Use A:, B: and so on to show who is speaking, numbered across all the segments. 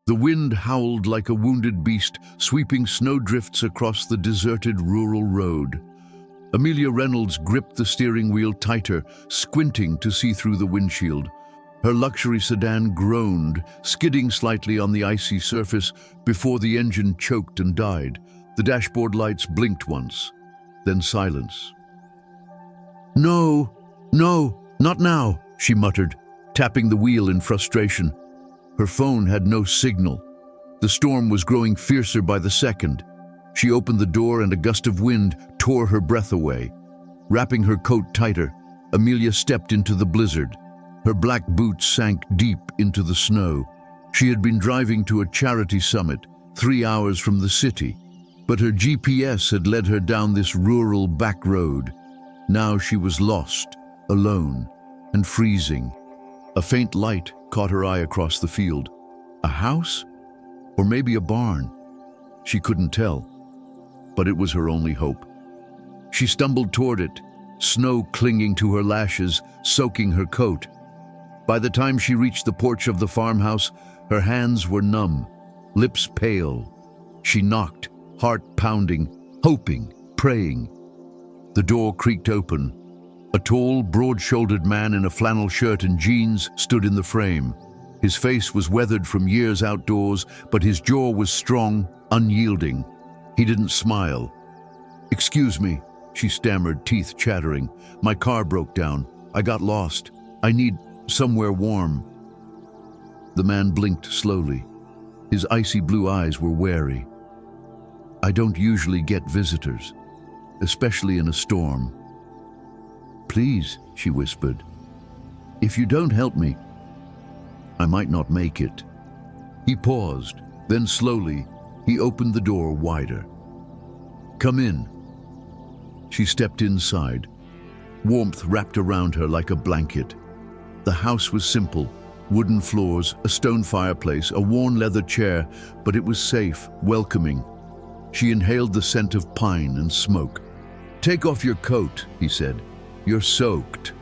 A: The wind howled like a wounded beast, sweeping snowdrifts across the deserted rural road. Amelia Reynolds gripped the steering wheel tighter, squinting to see through the windshield. Her luxury sedan groaned, skidding slightly on the icy surface before the engine choked and died. The dashboard lights blinked once, then silence. "No, no, not now," she muttered, tapping the wheel in frustration. Her phone had no signal. The storm was growing fiercer by the second. She opened the door and a gust of wind tore her breath away. Wrapping her coat tighter, Amelia stepped into the blizzard. Her black boots sank deep into the snow. She had been driving to a charity summit, 3 hours from the city, but her GPS had led her down this rural back road. Now she was lost, alone, and freezing. A faint light caught her eye across the field. A house? Or maybe a barn? She couldn't tell, but it was her only hope. She stumbled toward it, snow clinging to her lashes, soaking her coat. By the time she reached the porch of the farmhouse, her hands were numb, lips pale. She knocked, heart pounding, hoping, praying. The door creaked open. A tall, broad-shouldered man in a flannel shirt and jeans stood in the frame. His face was weathered from years outdoors, but his jaw was strong, unyielding. He didn't smile. "Excuse me," she stammered, teeth chattering. "My car broke down. I got lost. I need somewhere warm." The man blinked slowly. His icy blue eyes were wary. "I don't usually get visitors, especially in a storm." "Please," she whispered, "if you don't help me, I might not make it." He paused, then slowly, he opened the door wider. "Come in." She stepped inside. Warmth wrapped around her like a blanket. The house was simple, wooden floors, a stone fireplace, a worn leather chair, but it was safe, welcoming. She inhaled the scent of pine and smoke. "Take off your coat," he said. "You're soaked."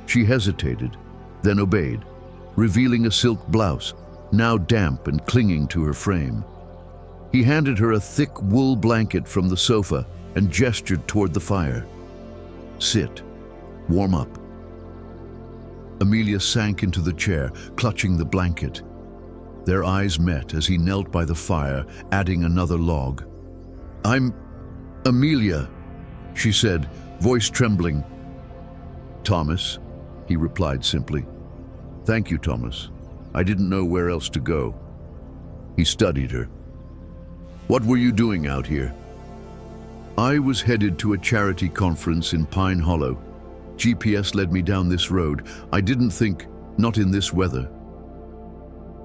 A: She hesitated, then obeyed, revealing a silk blouse, now damp and clinging to her frame. He handed her a thick wool blanket from the sofa and gestured toward the fire. "Sit. Warm up." Amelia sank into the chair, clutching the blanket. Their eyes met as he knelt by the fire, adding another log. "I'm Amelia," she said, voice trembling. "Thomas," he replied simply. "Thank you, Thomas. I didn't know where else to go." He studied her. "What were you doing out here?" "I was headed to a charity conference in Pine Hollow. GPS led me down this road. I didn't think, not in this weather."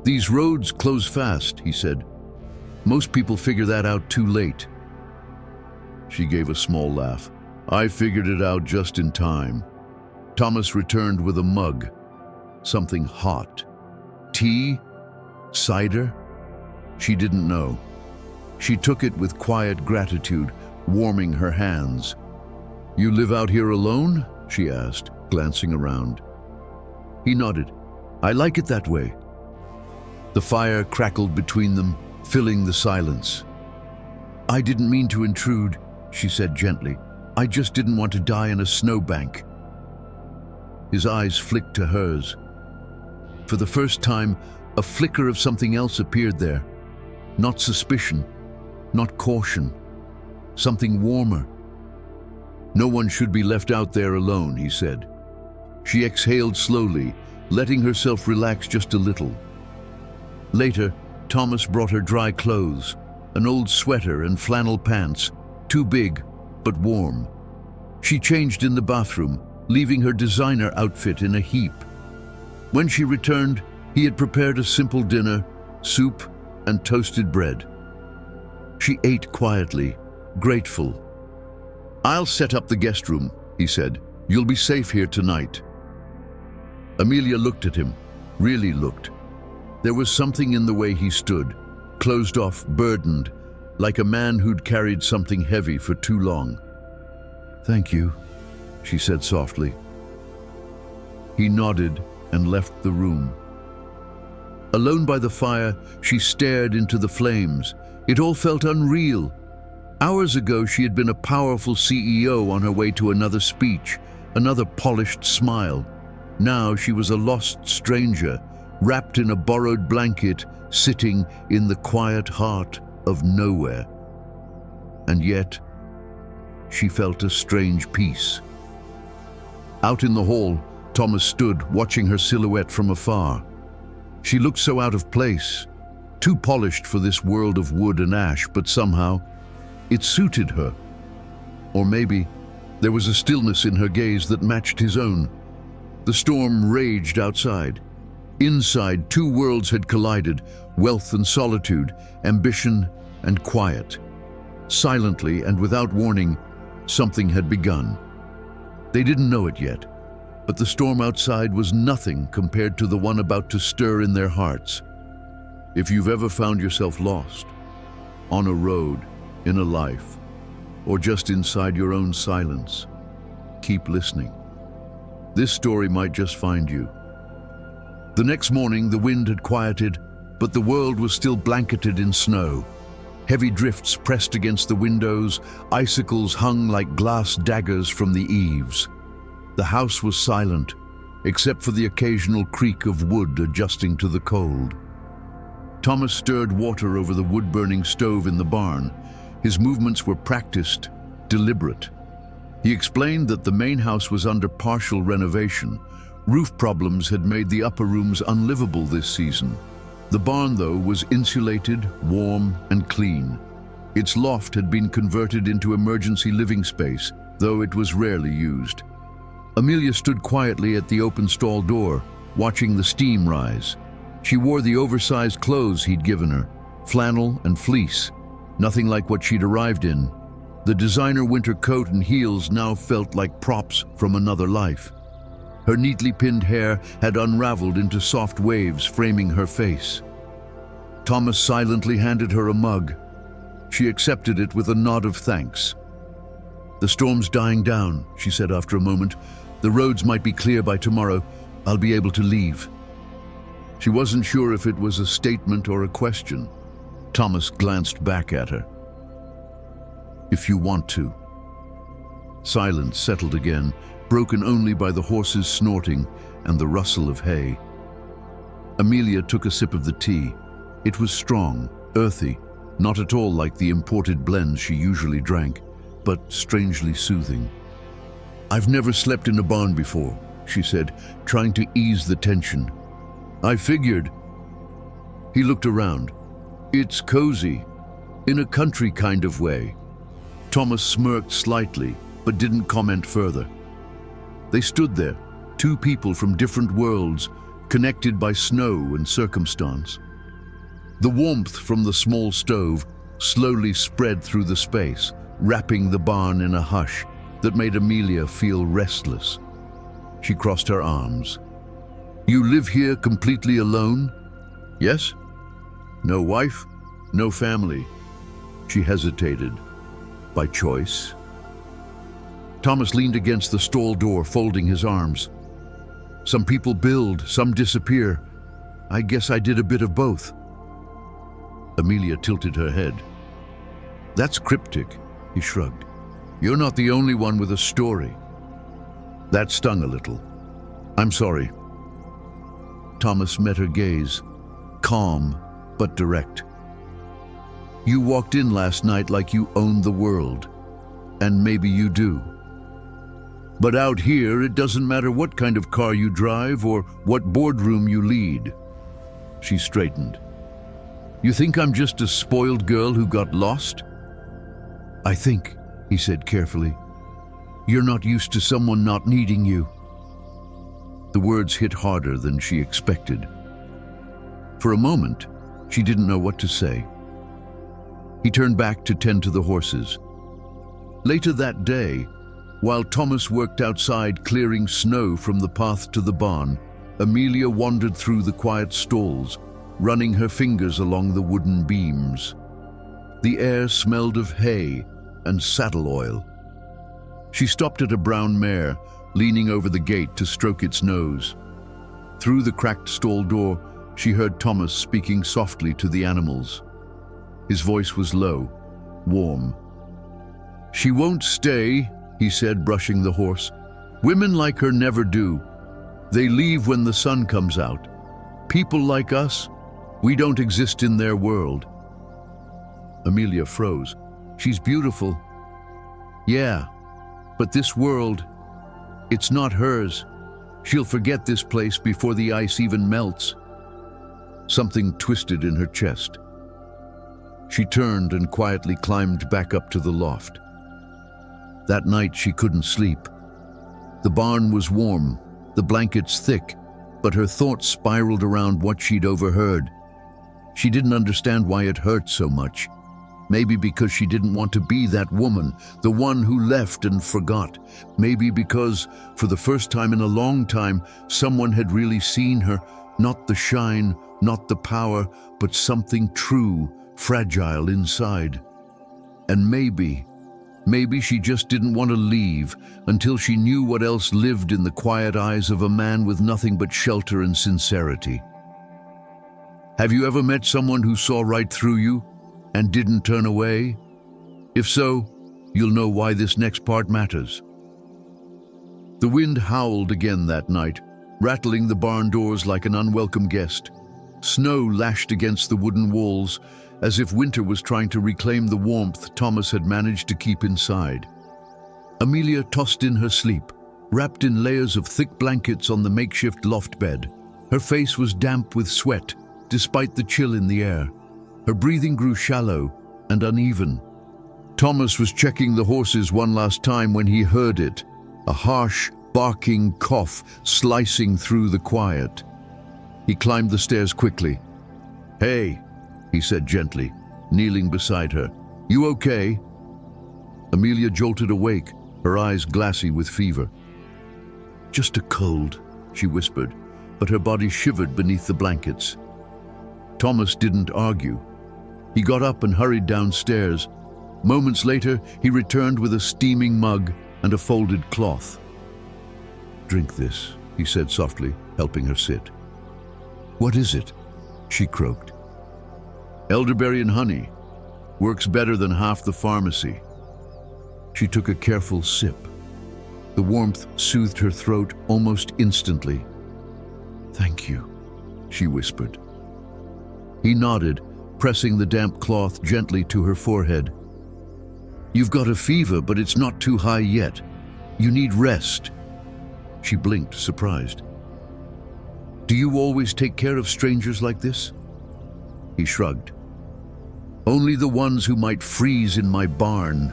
A: "These roads close fast," he said. "Most people figure that out too late." She gave a small laugh. "I figured it out just in time." Thomas returned with a mug. Something hot. Tea? Cider? She didn't know. She took it with quiet gratitude, warming her hands. "You live out here alone?" she asked, glancing around. He nodded. "I like it that way." The fire crackled between them, filling the silence. "I didn't mean to intrude," she said gently. "I just didn't want to die in a snowbank." His eyes flicked to hers. For the first time, a flicker of something else appeared there. Not suspicion, not caution, something warmer. "No one should be left out there alone," he said. She exhaled slowly, letting herself relax just a little. Later, Thomas brought her dry clothes, an old sweater and flannel pants, too big but warm. She changed in the bathroom, leaving her designer outfit in a heap. When she returned, he had prepared a simple dinner, soup and toasted bread. She ate quietly, grateful. "I'll set up the guest room," he said. "You'll be safe here tonight." Amelia looked at him, really looked. There was something in the way he stood, closed off, burdened, like a man who'd carried something heavy for too long. "Thank you," she said softly. He nodded and left the room. Alone by the fire, she stared into the flames. It all felt unreal. Hours ago, she had been a powerful CEO on her way to another speech, another polished smile. Now she was a lost stranger, wrapped in a borrowed blanket, sitting in the quiet heart of nowhere. And yet, she felt a strange peace. Out in the hall, Thomas stood, watching her silhouette from afar. She looked so out of place, too polished for this world of wood and ash, but somehow it suited her. Or maybe there was a stillness in her gaze that matched his own. The storm raged outside. Inside, two worlds had collided, wealth and solitude, ambition and quiet. Silently and without warning, something had begun. They didn't know it yet, but the storm outside was nothing compared to the one about to stir in their hearts. If you've ever found yourself lost, on a road, in a life, or just inside your own silence, keep listening. This story might just find you. The next morning, the wind had quieted, but the world was still blanketed in snow. Heavy drifts pressed against the windows, icicles hung like glass daggers from the eaves. The house was silent, except for the occasional creak of wood adjusting to the cold. Thomas stirred water over the wood-burning stove in the barn. His movements were practiced, deliberate. He explained that the main house was under partial renovation. Roof problems had made the upper rooms unlivable this season. The barn, though, was insulated, warm, and clean. Its loft had been converted into emergency living space, though it was rarely used. Amelia stood quietly at the open stall door, watching the steam rise. She wore the oversized clothes he'd given her, flannel and fleece, nothing like what she'd arrived in. The designer winter coat and heels now felt like props from another life. Her neatly pinned hair had unraveled into soft waves framing her face. Thomas silently handed her a mug. She accepted it with a nod of thanks. "The storm's dying down," she said after a moment. "The roads might be clear by tomorrow. I'll be able to leave." She wasn't sure if it was a statement or a question. Thomas glanced back at her. "If you want to." Silence settled again, broken only by the horses snorting and the rustle of hay. Amelia took a sip of the tea. It was strong, earthy, not at all like the imported blends she usually drank, but strangely soothing. "I've never slept in a barn before," she said, trying to ease the tension. "I figured." He looked around. "It's cozy, in a country kind of way." Thomas smirked slightly, but didn't comment further. They stood there, two people from different worlds, connected by snow and circumstance. The warmth from the small stove slowly spread through the space, wrapping the barn in a hush that made Amelia feel restless. She crossed her arms. "You live here completely alone?" "Yes." "No wife? No family?" She hesitated. "By choice?" Thomas leaned against the stall door, folding his arms. "Some people build, some disappear. I guess I did a bit of both." Amelia tilted her head. "That's cryptic," he shrugged. "You're not the only one with a story." That stung a little. "I'm sorry." Thomas met her gaze, calm but direct. "You walked in last night like you owned the world, and maybe you do. But out here, it doesn't matter what kind of car you drive or what boardroom you lead." She straightened. "You think I'm just a spoiled girl who got lost?" "I think," he said carefully, "you're not used to someone not needing you." The words hit harder than she expected. For a moment, she didn't know what to say. He turned back to tend to the horses. Later that day, while Thomas worked outside clearing snow from the path to the barn, Amelia wandered through the quiet stalls, running her fingers along the wooden beams. The air smelled of hay and saddle oil. She stopped at a brown mare, leaning over the gate to stroke its nose. Through the cracked stall door, she heard Thomas speaking softly to the animals. His voice was low, warm. "She won't stay," he said, brushing the horse. "Women like her never do. They leave when the sun comes out. People like us, we don't exist in their world." Amelia froze. "She's beautiful." "Yeah, but this world, it's not hers. She'll forget this place before the ice even melts." Something twisted in her chest. She turned and quietly climbed back up to the loft. That night she couldn't sleep. The barn was warm, the blankets thick, but her thoughts spiraled around what she'd overheard. She didn't understand why it hurt so much. Maybe because she didn't want to be that woman, the one who left and forgot. Maybe because, for the first time in a long time, someone had really seen her, not the shine, not the power, but something true, fragile inside. And maybe she just didn't want to leave until she knew what else lived in the quiet eyes of a man with nothing but shelter and sincerity. Have you ever met someone who saw right through you and didn't turn away? If so, you'll know why this next part matters. The wind howled again that night, rattling the barn doors like an unwelcome guest. Snow lashed against the wooden walls, as if winter was trying to reclaim the warmth Thomas had managed to keep inside. Amelia tossed in her sleep, wrapped in layers of thick blankets on the makeshift loft bed. Her face was damp with sweat, despite the chill in the air. Her breathing grew shallow and uneven. Thomas was checking the horses one last time when he heard it, a harsh, barking cough slicing through the quiet. He climbed the stairs quickly. "Hey," he said gently, kneeling beside her. "You okay?" Amelia jolted awake, her eyes glassy with fever. "Just a cold," she whispered, but her body shivered beneath the blankets. Thomas didn't argue. He got up and hurried downstairs. Moments later, he returned with a steaming mug and a folded cloth. "Drink this," he said softly, helping her sit. "What is it?" she croaked. "Elderberry and honey. Works better than half the pharmacy." She took a careful sip. The warmth soothed her throat almost instantly. "Thank you," she whispered. He nodded, pressing the damp cloth gently to her forehead. "You've got a fever, but it's not too high yet. You need rest." She blinked, surprised. "Do you always take care of strangers like this?" He shrugged. "Only the ones who might freeze in my barn."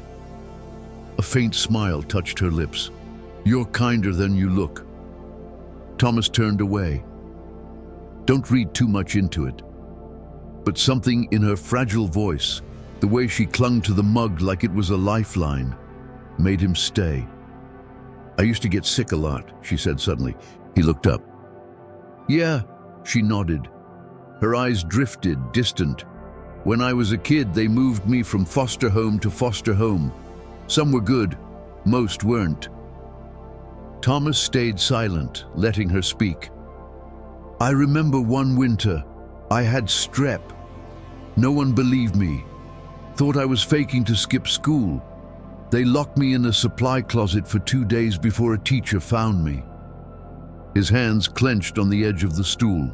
A: A faint smile touched her lips. "You're kinder than you look." Thomas turned away. "Don't read too much into it." But something in her fragile voice, the way she clung to the mug like it was a lifeline, made him stay. "I used to get sick a lot," she said suddenly. He looked up. "Yeah," she nodded. Her eyes drifted, distant. "When I was a kid, they moved me from foster home to foster home. Some were good, most weren't." Thomas stayed silent, letting her speak. "I remember one winter, I had strep. No one believed me. Thought I was faking to skip school. They locked me in a supply closet for 2 days before a teacher found me." His hands clenched on the edge of the stool,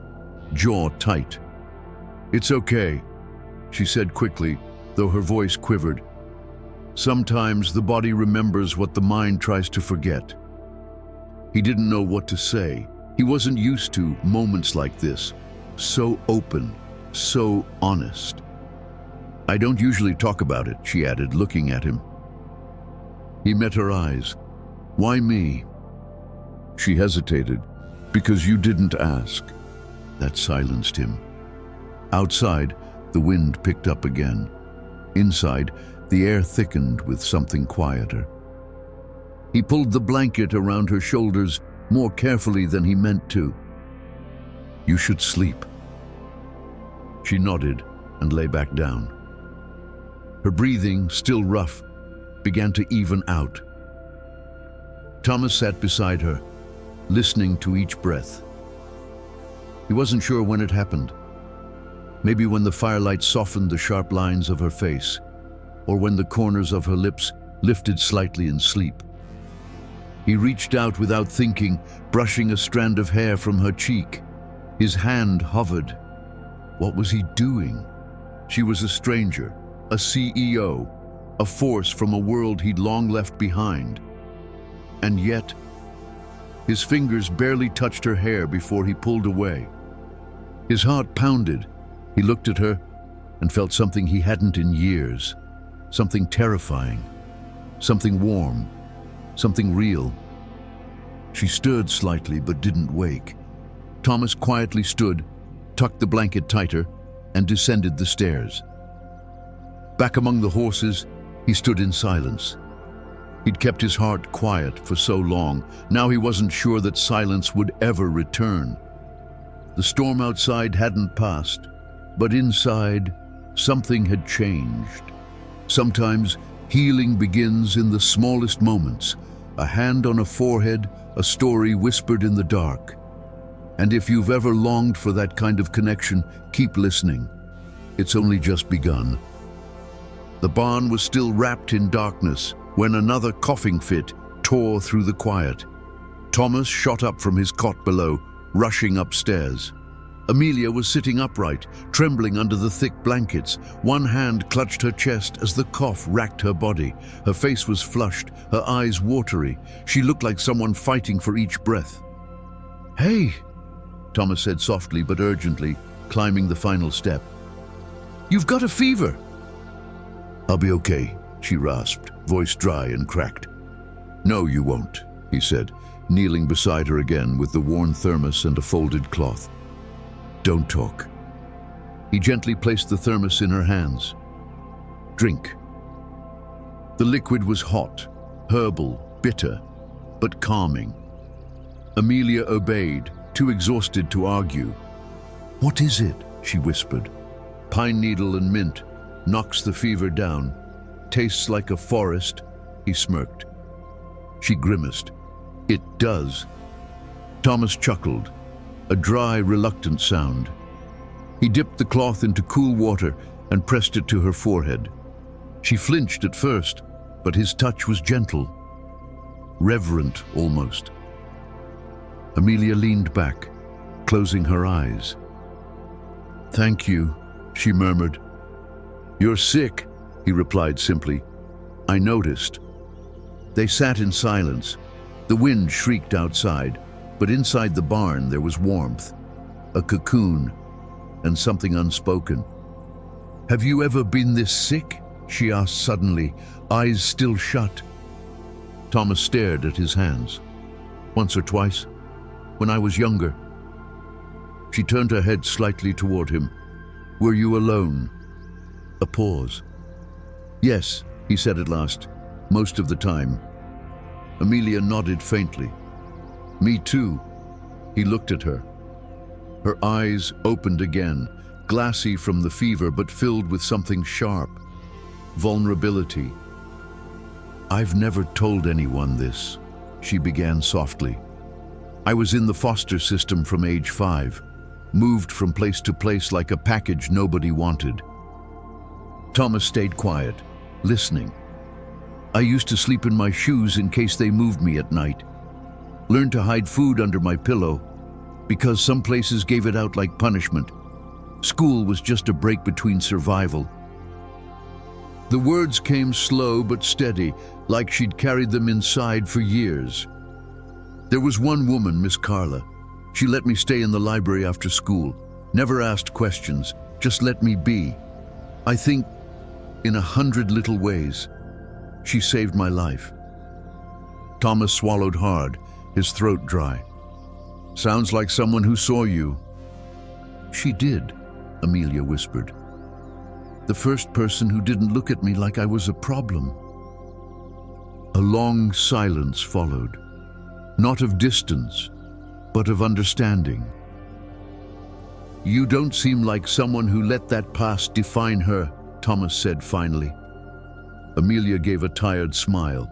A: jaw tight. "It's okay," she said quickly, though her voice quivered. "Sometimes the body remembers what the mind tries to forget." He didn't know what to say. He wasn't used to moments like this, so open, so honest. "I don't usually talk about it," she added, looking at him. He met her eyes. "Why me?" She hesitated. "Because you didn't ask." That silenced him. Outside, the wind picked up again. Inside, the air thickened with something quieter. He pulled the blanket around her shoulders more carefully than he meant to. "You should sleep." She nodded and lay back down. Her breathing, still rough, began to even out. Thomas sat beside her, listening to each breath. He wasn't sure when it happened. Maybe when the firelight softened the sharp lines of her face, or when the corners of her lips lifted slightly in sleep. He reached out without thinking, brushing a strand of hair from her cheek. His hand hovered. What was he doing? She was a stranger, a CEO, a force from a world he'd long left behind. And yet, his fingers barely touched her hair before he pulled away. His heart pounded. He looked at her and felt something he hadn't in years. Something terrifying, something warm, something real. She stirred slightly but didn't wake. Thomas quietly stood, tucked the blanket tighter, and descended the stairs. Back among the horses, he stood in silence. He'd kept his heart quiet for so long. Now he wasn't sure that silence would ever return. The storm outside hadn't passed, but inside, something had changed. Sometimes healing begins in the smallest moments. A hand on a forehead, a story whispered in the dark. And if you've ever longed for that kind of connection, keep listening. It's only just begun. The barn was still wrapped in darkness when another coughing fit tore through the quiet. Thomas shot up from his cot below, rushing upstairs. Amelia was sitting upright, trembling under the thick blankets. One hand clutched her chest as the cough racked her body. Her face was flushed, her eyes watery. She looked like someone fighting for each breath. "Hey," Thomas said softly but urgently, climbing the final step. "You've got a fever." "I'll be okay," she rasped, voice dry and cracked. "No, you won't," he said, kneeling beside her again with the worn thermos and a folded cloth. "Don't talk." He gently placed the thermos in her hands. "Drink." The liquid was hot, herbal, bitter, but calming. Amelia obeyed, too exhausted to argue. "What is it?" she whispered. "Pine needle and mint. Knocks the fever down. Tastes like a forest," he smirked. She grimaced. "It does." Thomas chuckled, a dry, reluctant sound. He dipped the cloth into cool water and pressed it to her forehead. She flinched at first, but his touch was gentle, reverent almost. Amelia leaned back, closing her eyes. "Thank you," she murmured. "You're sick," he replied simply. "I noticed." They sat in silence. The wind shrieked outside, but inside the barn there was warmth, a cocoon, and something unspoken. "Have you ever been this sick?" she asked suddenly, eyes still shut. Thomas stared at his hands. "Once or twice, when I was younger." She turned her head slightly toward him. "Were you alone?" A pause. "Yes," he said at last, "most of the time." Amelia nodded faintly. "Me too." He looked at her. Her eyes opened again, glassy from the fever but filled with something sharp. Vulnerability. "I've never told anyone this," she began softly. "I was in the foster system from age 5, moved from place to place like a package nobody wanted." Thomas stayed quiet, listening. "I used to sleep in my shoes in case they moved me at night. Learned to hide food under my pillow, because some places gave it out like punishment. School was just a break between survival." The words came slow but steady, like she'd carried them inside for years. "There was one woman, Miss Carla. She let me stay in the library after school. Never asked questions, just let me be. I think, in 100 little ways, she saved my life." Thomas swallowed hard, his throat dry. "Sounds like someone who saw you." "She did," Amelia whispered. "The first person who didn't look at me like I was a problem." A long silence followed, not of distance, but of understanding. "You don't seem like someone who let that past define her," Thomas said finally. Amelia gave a tired smile.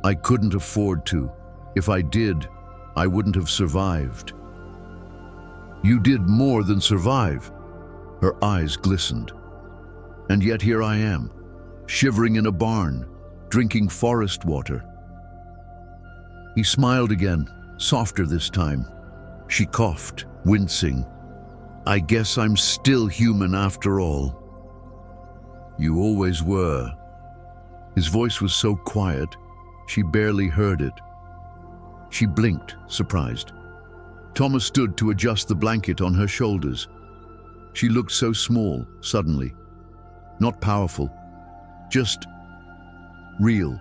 A: "I couldn't afford to. If I did, I wouldn't have survived." You did more than survive." Her eyes glistened. "And yet here I am, shivering in a barn, drinking forest water." He smiled again, softer this time. She coughed, wincing. "I guess I'm still human after all." "You always were." His voice was so quiet, she barely heard it. She blinked, surprised. Thomas stood to adjust the blanket on her shoulders. She looked so small, suddenly. Not powerful, just real.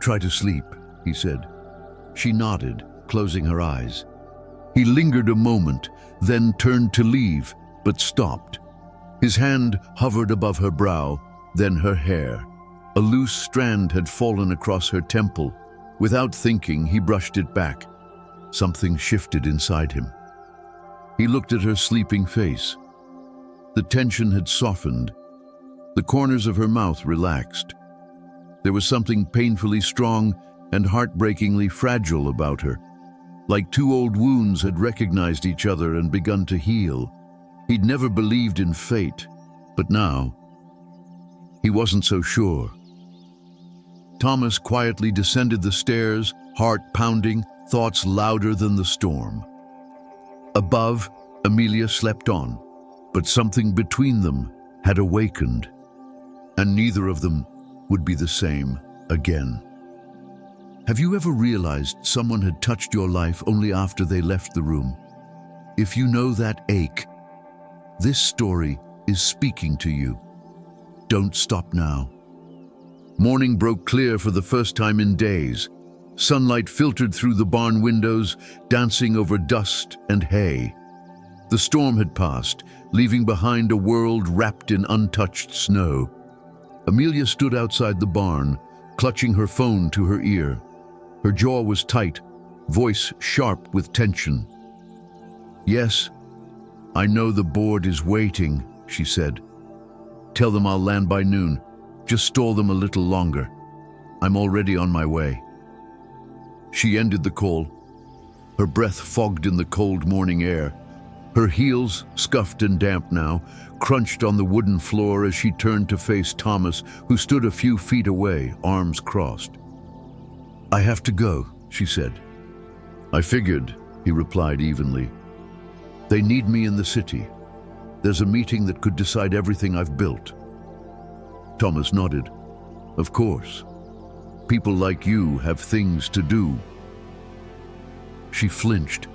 A: "Try to sleep," he said. She nodded, closing her eyes. He lingered a moment, then turned to leave, but stopped. His hand hovered above her brow, then her hair. A loose strand had fallen across her temple. Without thinking, he brushed it back. Something shifted inside him. He looked at her sleeping face. The tension had softened. The corners of her mouth relaxed. There was something painfully strong and heartbreakingly fragile about her. Like two old wounds had recognized each other and begun to heal. He'd never believed in fate, but now he wasn't so sure. Thomas quietly descended the stairs, heart pounding, thoughts louder than the storm. Above, Amelia slept on, but something between them had awakened, and neither of them would be the same again. Have you ever realized someone had touched your life only after they left the room? If you know that ache, this story is speaking to you. Don't stop now. Morning broke clear for the first time in days. Sunlight filtered through the barn windows, dancing over dust and hay. The storm had passed, leaving behind a world wrapped in untouched snow. Amelia stood outside the barn, clutching her phone to her ear. Her jaw was tight, voice sharp with tension. "Yes, I know the board is waiting," she said. "Tell them I'll land by noon. Just stall them a little longer. I'm already on my way." She ended the call. Her breath fogged in the cold morning air. Her heels, scuffed and damp now, crunched on the wooden floor as she turned to face Thomas, who stood a few feet away, arms crossed. "I have to go," she said. "I figured," he replied evenly. "They need me in the city. There's a meeting that could decide everything I've built." Thomas nodded. "Of course. People like you have things to do." She flinched,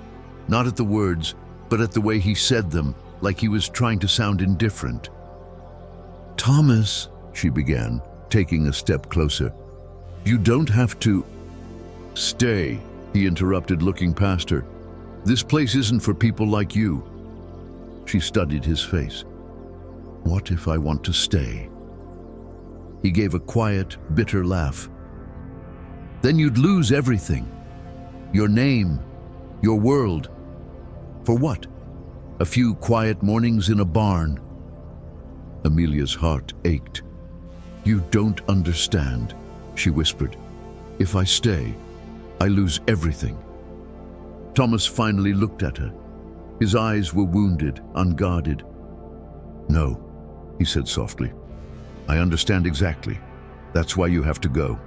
A: not at the words, but at the way he said them, like he was trying to sound indifferent. "Thomas," she began, taking a step closer. "You don't have to—" "Stay," he interrupted, looking past her. "This place isn't for people like you." She studied his face. "What if I want to stay?" He gave a quiet, bitter laugh. "Then you'd lose everything. Your name, your world. For what? A few quiet mornings in a barn." Amelia's heart ached. "You don't understand," she whispered. "If I stay, I lose everything." Thomas finally looked at her. His eyes were wounded, unguarded. "No," he said softly. "I understand exactly. That's why you have to go."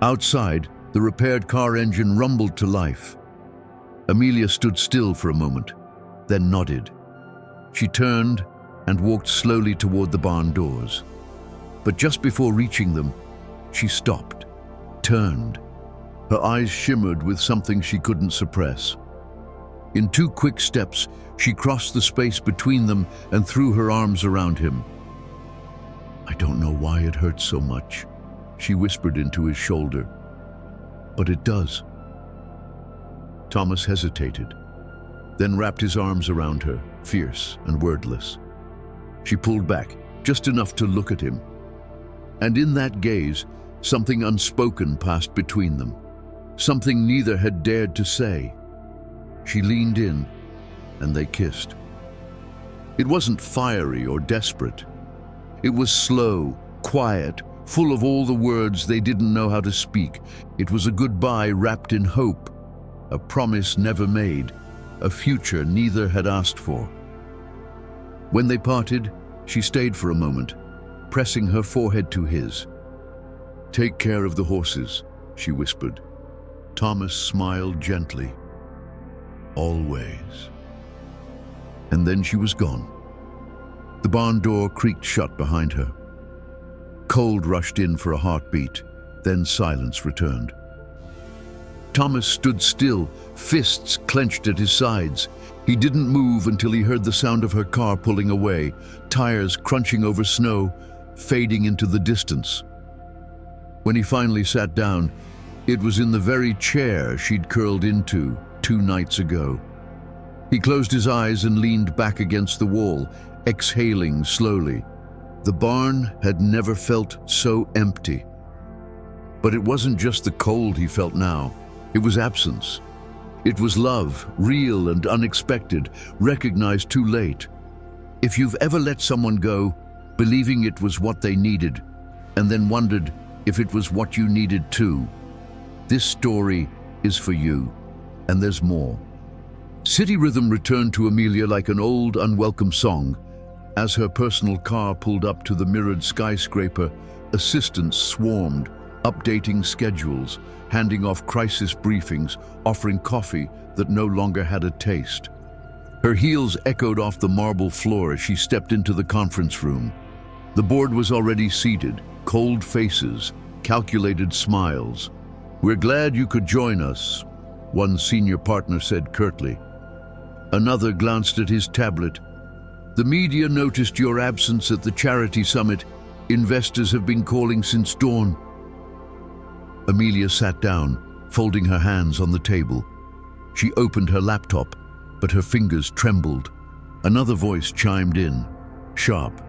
A: Outside, the repaired car engine rumbled to life. Amelia stood still for a moment, then nodded. She turned and walked slowly toward the barn doors. But just before reaching them, she stopped, turned. Her eyes shimmered with something she couldn't suppress. In 2 quick steps, she crossed the space between them and threw her arms around him. "I don't know why it hurts so much," she whispered into his shoulder. "But it does." Thomas hesitated, then wrapped his arms around her, fierce and wordless. She pulled back, just enough to look at him. And in that gaze, something unspoken passed between them, something neither had dared to say. She leaned in, and they kissed. It wasn't fiery or desperate. It was slow, quiet, full of all the words they didn't know how to speak. It was a goodbye wrapped in hope, a promise never made, a future neither had asked for. When they parted, she stayed for a moment, pressing her forehead to his. "Take care of the horses," she whispered. Thomas smiled gently. "Always." And then she was gone. The barn door creaked shut behind her. Cold rushed in for a heartbeat, then silence returned. Thomas stood still, fists clenched at his sides. He didn't move until he heard the sound of her car pulling away, tires crunching over snow, fading into the distance. When he finally sat down, it was in the very chair she'd curled into 2 nights ago. He closed his eyes and leaned back against the wall, exhaling slowly. The barn had never felt so empty. But it wasn't just the cold he felt now. It was absence. It was love, real and unexpected, recognized too late. If you've ever let someone go, believing it was what they needed, and then wondered if it was what you needed too, this story is for you, and there's more. City rhythm returned to Amelia like an old, unwelcome song. As her personal car pulled up to the mirrored skyscraper, assistants swarmed, updating schedules, handing off crisis briefings, offering coffee that no longer had a taste. Her heels echoed off the marble floor as she stepped into the conference room. The board was already seated, cold faces, calculated smiles. "We're glad you could join us," one senior partner said curtly. Another glanced at his tablet. "The media noticed your absence at the charity summit. Investors have been calling since dawn." Amelia sat down, folding her hands on the table. She opened her laptop, but her fingers trembled. Another voice chimed in, sharp.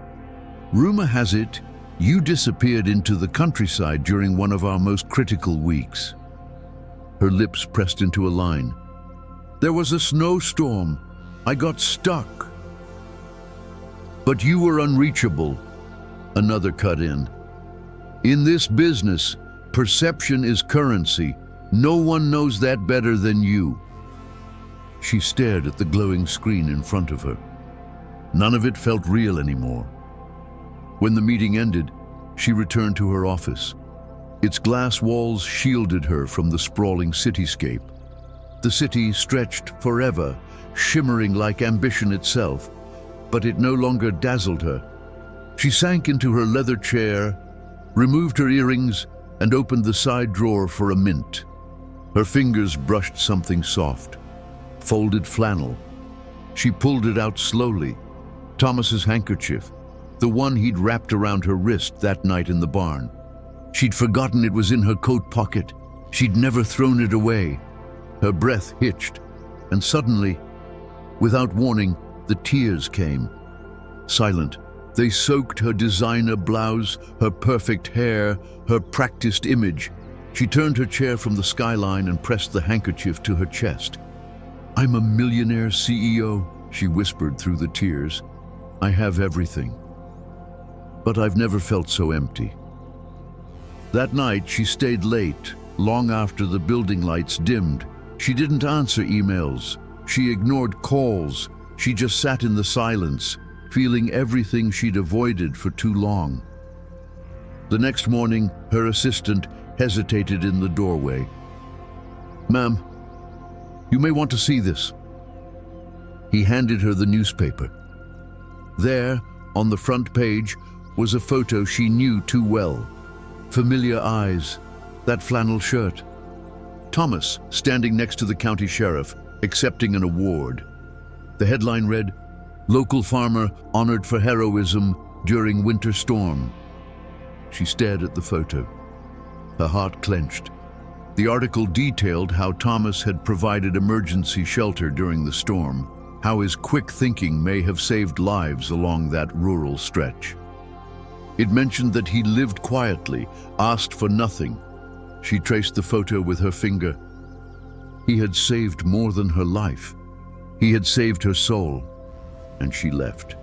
A: "Rumor has it, you disappeared into the countryside during one of our most critical weeks." Her lips pressed into a line. "There was a snowstorm. I got stuck." "But you were unreachable," another cut in. "In this business, perception is currency. No one knows that better than you." She stared at the glowing screen in front of her. None of it felt real anymore. When the meeting ended, she returned to her office. Its glass walls shielded her from the sprawling cityscape. The city stretched forever, shimmering like ambition itself, but it no longer dazzled her. She sank into her leather chair, removed her earrings, and opened the side drawer for a mint. Her fingers brushed something soft, folded flannel. She pulled it out slowly. Thomas's handkerchief, the one he'd wrapped around her wrist that night in the barn. She'd forgotten it was in her coat pocket. She'd never thrown it away. Her breath hitched, and suddenly, without warning, the tears came. Silent, they soaked her designer blouse, her perfect hair, her practiced image. She turned her chair from the skyline and pressed the handkerchief to her chest. "I'm a millionaire CEO," she whispered through the tears. "I have everything. But I've never felt so empty." That night, she stayed late, long after the building lights dimmed. She didn't answer emails. She ignored calls. She just sat in the silence, feeling everything she'd avoided for too long. The next morning, her assistant hesitated in the doorway. "Ma'am, you may want to see this." He handed her the newspaper. There, on the front page, was a photo she knew too well. Familiar eyes, that flannel shirt. Thomas, standing next to the county sheriff, accepting an award. The headline read, "Local farmer honored for heroism during winter storm." She stared at the photo. Her heart clenched. The article detailed how Thomas had provided emergency shelter during the storm, how his quick thinking may have saved lives along that rural stretch. It mentioned that he lived quietly, asked for nothing. She traced the photo with her finger. He had saved more than her life. He had saved her soul, and she left.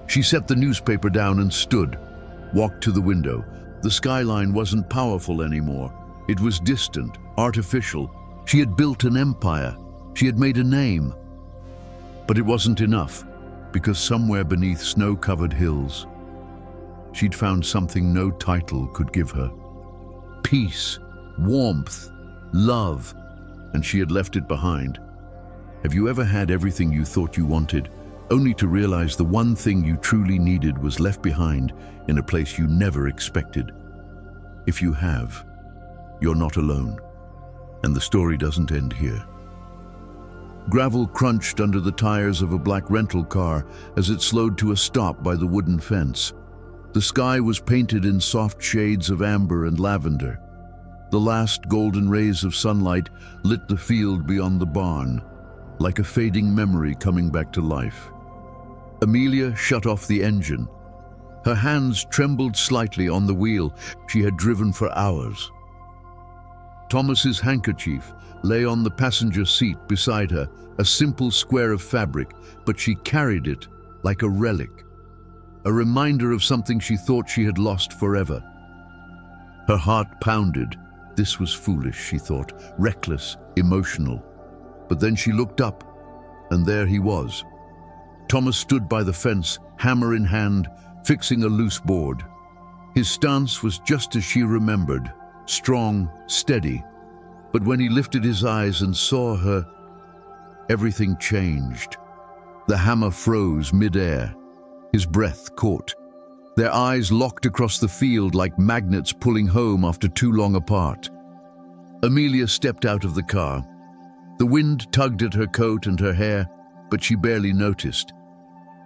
A: She set the newspaper down and stood, walked to the window. The skyline wasn't powerful anymore. It was distant, artificial. She had built an empire. She had made a name. But it wasn't enough, because somewhere beneath snow-covered hills, she'd found something no title could give her. Peace, warmth, love, and she had left it behind. Have you ever had everything you thought you wanted, only to realize the one thing you truly needed was left behind in a place you never expected? If you have, you're not alone. And the story doesn't end here. Gravel crunched under the tires of a black rental car as it slowed to a stop by the wooden fence. The sky was painted in soft shades of amber and lavender. The last golden rays of sunlight lit the field beyond the barn, like a fading memory coming back to life. Amelia shut off the engine. Her hands trembled slightly on the wheel. She had driven for hours. Thomas's handkerchief lay on the passenger seat beside her, a simple square of fabric, but she carried it like a relic, a reminder of something she thought she had lost forever. Her heart pounded. This was foolish, she thought, reckless, emotional. But then she looked up, and there he was. Thomas stood by the fence, hammer in hand, fixing a loose board. His stance was just as she remembered, strong, steady. But when he lifted his eyes and saw her, everything changed. The hammer froze mid-air. His breath caught. Their eyes locked across the field like magnets pulling home after too long apart. Amelia stepped out of the car. The wind tugged at her coat and her hair, but she barely noticed.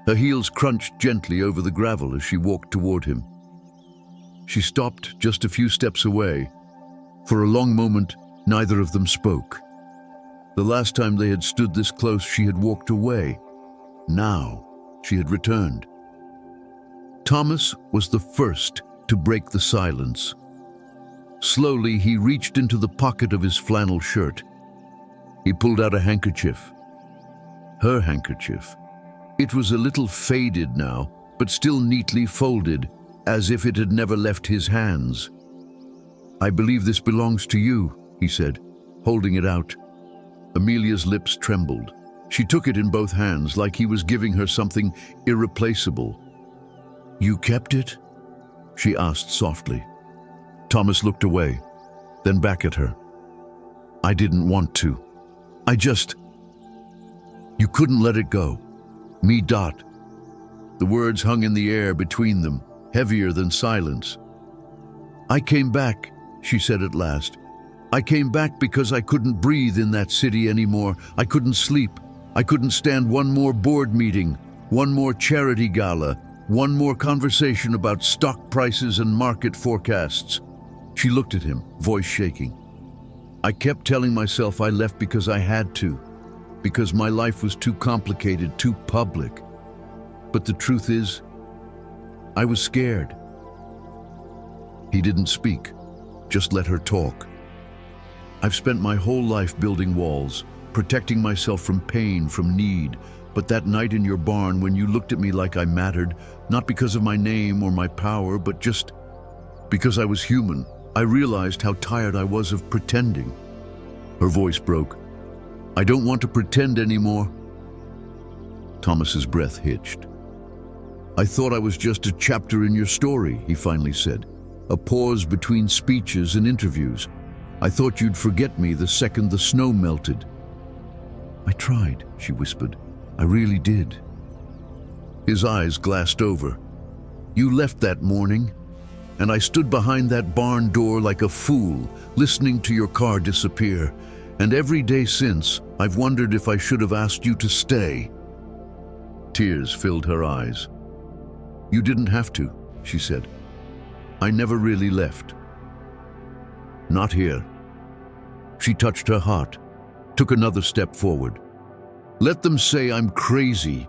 A: Her heels crunched gently over the gravel as she walked toward him. She stopped just a few steps away. For a long moment, neither of them spoke. The last time they had stood this close, she had walked away. Now, she had returned. Thomas was the first to break the silence. Slowly, he reached into the pocket of his flannel shirt. He pulled out a handkerchief. Her handkerchief. It was a little faded now, but still neatly folded, as if it had never left his hands. "I believe this belongs to you," he said, holding it out. Amelia's lips trembled. She took it in both hands like he was giving her something irreplaceable. "You kept it?" she asked softly. Thomas looked away, then back at her. "I didn't want to. You couldn't let it go. Me dot." The words hung in the air between them, heavier than silence. "I came back," she said at last. "I came back because I couldn't breathe in that city anymore. I couldn't sleep. I couldn't stand one more board meeting, one more charity gala, one more conversation about stock prices and market forecasts." She looked at him, voice shaking. "I kept telling myself I left because I had to, because my life was too complicated, too public. But the truth is, I was scared." He didn't speak, just let her talk. "I've spent my whole life building walls, protecting myself from pain, from need. But that night in your barn when you looked at me like I mattered, not because of my name or my power, but just because I was human, I realized how tired I was of pretending." Her voice broke. "I don't want to pretend anymore." Thomas's breath hitched. "I thought I was just a chapter in your story," he finally said. "A pause between speeches and interviews. I thought you'd forget me the second the snow melted." "I tried," she whispered. "I really did." His eyes glassed over. "You left that morning, and I stood behind that barn door like a fool, listening to your car disappear. And every day since, I've wondered if I should have asked you to stay." Tears filled her eyes. "You didn't have to," she said. "I never really left. Not here." She touched her heart, took another step forward. "Let them say I'm crazy,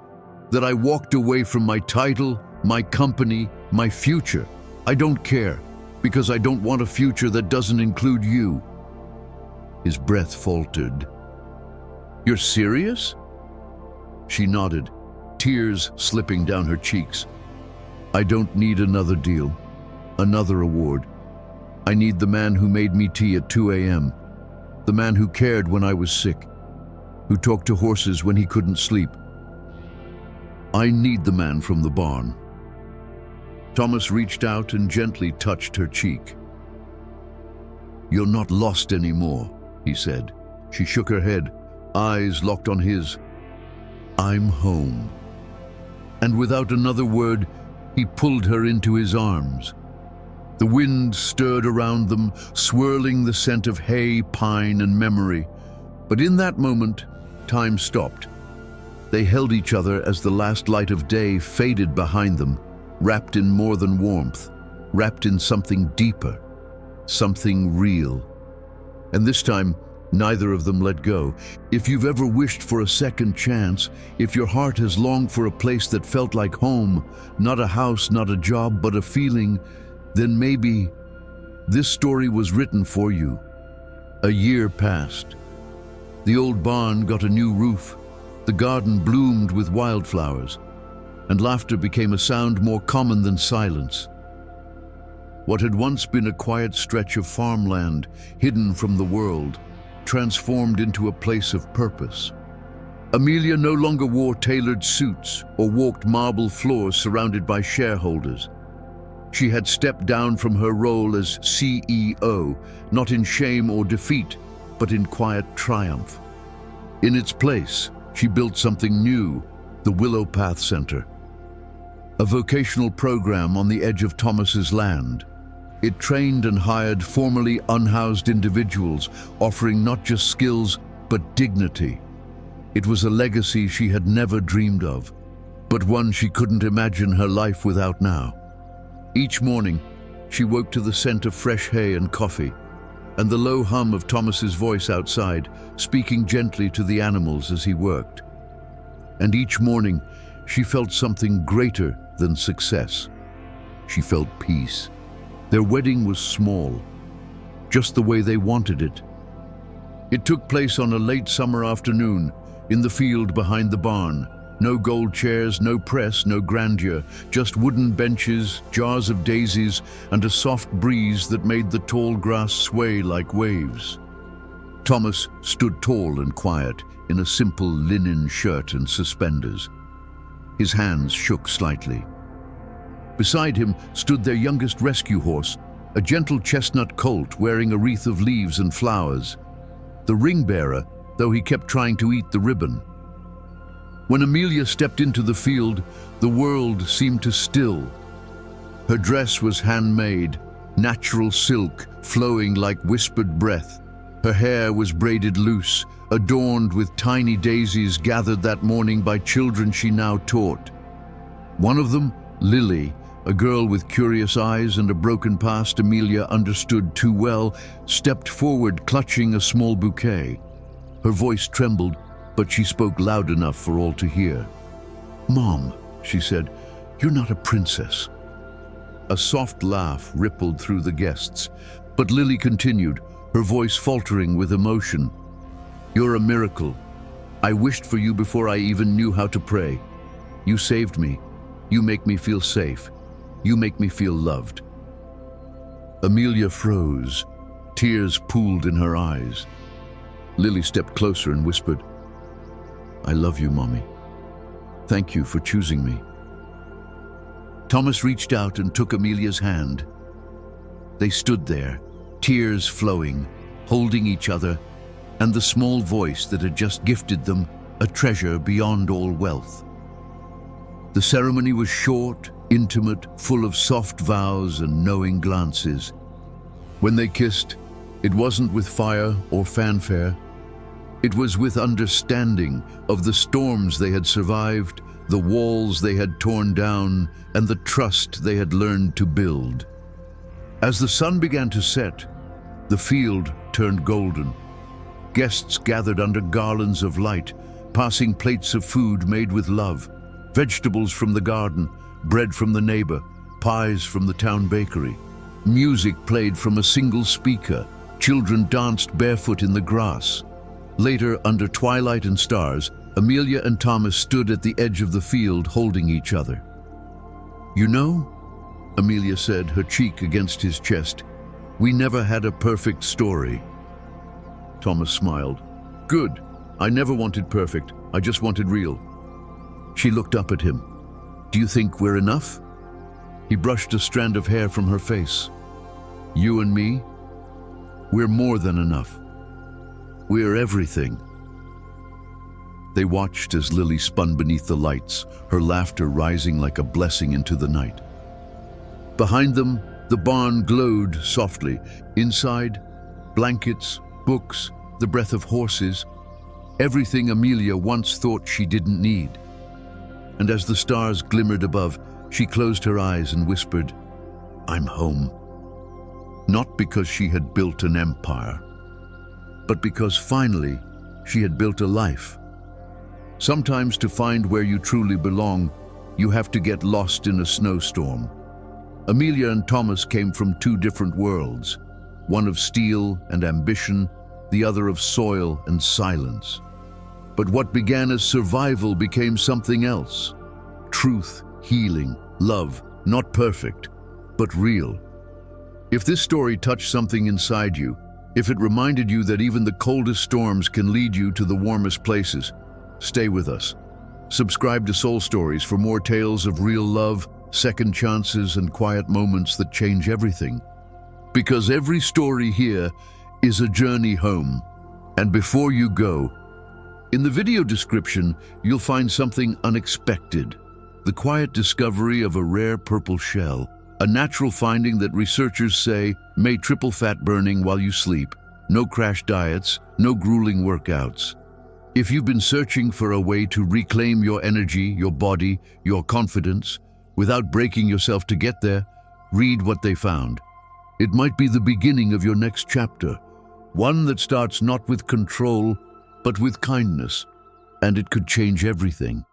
A: that I walked away from my title, my company, my future. I don't care, because I don't want a future that doesn't include you." His breath faltered. "You're serious?" She nodded, tears slipping down her cheeks. "I don't need another deal, another award. I need the man who made me tea at 2 a.m., the man who cared when I was sick, who talked to horses when he couldn't sleep, I need the man from the barn." Thomas reached out and gently touched her cheek. "You're not lost anymore," he said. She shook her head, eyes locked on his. "I'm home." And without another word, he pulled her into his arms. The wind stirred around them, swirling the scent of hay, pine, and memory. But in that moment, time stopped. They held each other as the last light of day faded behind them, wrapped in more than warmth, wrapped in something deeper, something real. And this time, neither of them let go. If you've ever wished for a second chance, if your heart has longed for a place that felt like home, not a house, not a job, but a feeling, then maybe this story was written for you. A year passed. The old barn got a new roof. The garden bloomed with wildflowers, and laughter became a sound more common than silence. What had once been a quiet stretch of farmland, hidden from the world, transformed into a place of purpose. Amelia no longer wore tailored suits or walked marble floors surrounded by shareholders. She had stepped down from her role as CEO, not in shame or defeat, but in quiet triumph. In its place, she built something new, the Willow Path Center, a vocational program on the edge of Thomas's land. It trained and hired formerly unhoused individuals, offering not just skills, but dignity. It was a legacy she had never dreamed of, but one she couldn't imagine her life without now. Each morning, she woke to the scent of fresh hay and coffee, and the low hum of Thomas's voice outside, speaking gently to the animals as he worked. And each morning, she felt something greater than success. She felt peace. Their wedding was small, just the way they wanted it. It took place on a late summer afternoon, in the field behind the barn. No gold chairs, no press, no grandeur, just wooden benches, jars of daisies, and a soft breeze that made the tall grass sway like waves. Thomas stood tall and quiet, in a simple linen shirt and suspenders. His hands shook slightly. Beside him stood their youngest rescue horse, a gentle chestnut colt wearing a wreath of leaves and flowers. The ring bearer, though he kept trying to eat the ribbon. When Amelia stepped into the field, the world seemed to still. Her dress was handmade, natural silk flowing like whispered breath. Her hair was braided loose, adorned with tiny daisies gathered that morning by children she now taught. One of them, Lily, a girl with curious eyes and a broken past Amelia understood too well, stepped forward clutching a small bouquet. Her voice trembled, but she spoke loud enough for all to hear. "Mom," she said, "you're not a princess." A soft laugh rippled through the guests, but Lily continued, her voice faltering with emotion. "You're a miracle. I wished for you before I even knew how to pray. You saved me. You make me feel safe. You make me feel loved." Amelia froze. Tears pooled in her eyes. Lily stepped closer and whispered, "I love you, Mommy. Thank you for choosing me." Thomas reached out and took Amelia's hand. They stood there, tears flowing, holding each other, and the small voice that had just gifted them a treasure beyond all wealth. The ceremony was short, intimate, full of soft vows and knowing glances. When they kissed, it wasn't with fire or fanfare. It was with understanding of the storms they had survived, the walls they had torn down, and the trust they had learned to build. As the sun began to set, the field turned golden. Guests gathered under garlands of light, passing plates of food made with love, vegetables from the garden, bread from the neighbor, pies from the town bakery. Music played from a single speaker. Children danced barefoot in the grass. Later, under twilight and stars, Amelia and Thomas stood at the edge of the field holding each other. "You know," Amelia said, her cheek against his chest, "we never had a perfect story." Thomas smiled. "Good. I never wanted perfect. I just wanted real." She looked up at him. "Do you think we're enough?" He brushed a strand of hair from her face. "You and me? We're more than enough. We're everything." They watched as Lily spun beneath the lights, her laughter rising like a blessing into the night. Behind them, the barn glowed softly. Inside, blankets, books, the breath of horses, everything Amelia once thought she didn't need. And as the stars glimmered above, she closed her eyes and whispered, "I'm home." Not because she had built an empire, but because finally she had built a life. Sometimes to find where you truly belong, you have to get lost in a snowstorm. Amelia and Thomas came from two different worlds, one of steel and ambition, the other of soil and silence. But what began as survival became something else. Truth, healing, love, not perfect, but real. If this story touched something inside you, if it reminded you that even the coldest storms can lead you to the warmest places, stay with us. Subscribe to Soul Stories for more tales of real love, second chances, and quiet moments that change everything. Because every story here is a journey home. And before you go, in the video description, you'll find something unexpected. The quiet discovery of a rare purple shell, a natural finding that researchers say may triple fat burning while you sleep. No crash diets, no grueling workouts. If you've been searching for a way to reclaim your energy, your body, your confidence, without breaking yourself to get there, read what they found. It might be the beginning of your next chapter, one that starts not with control, but with kindness, and it could change everything.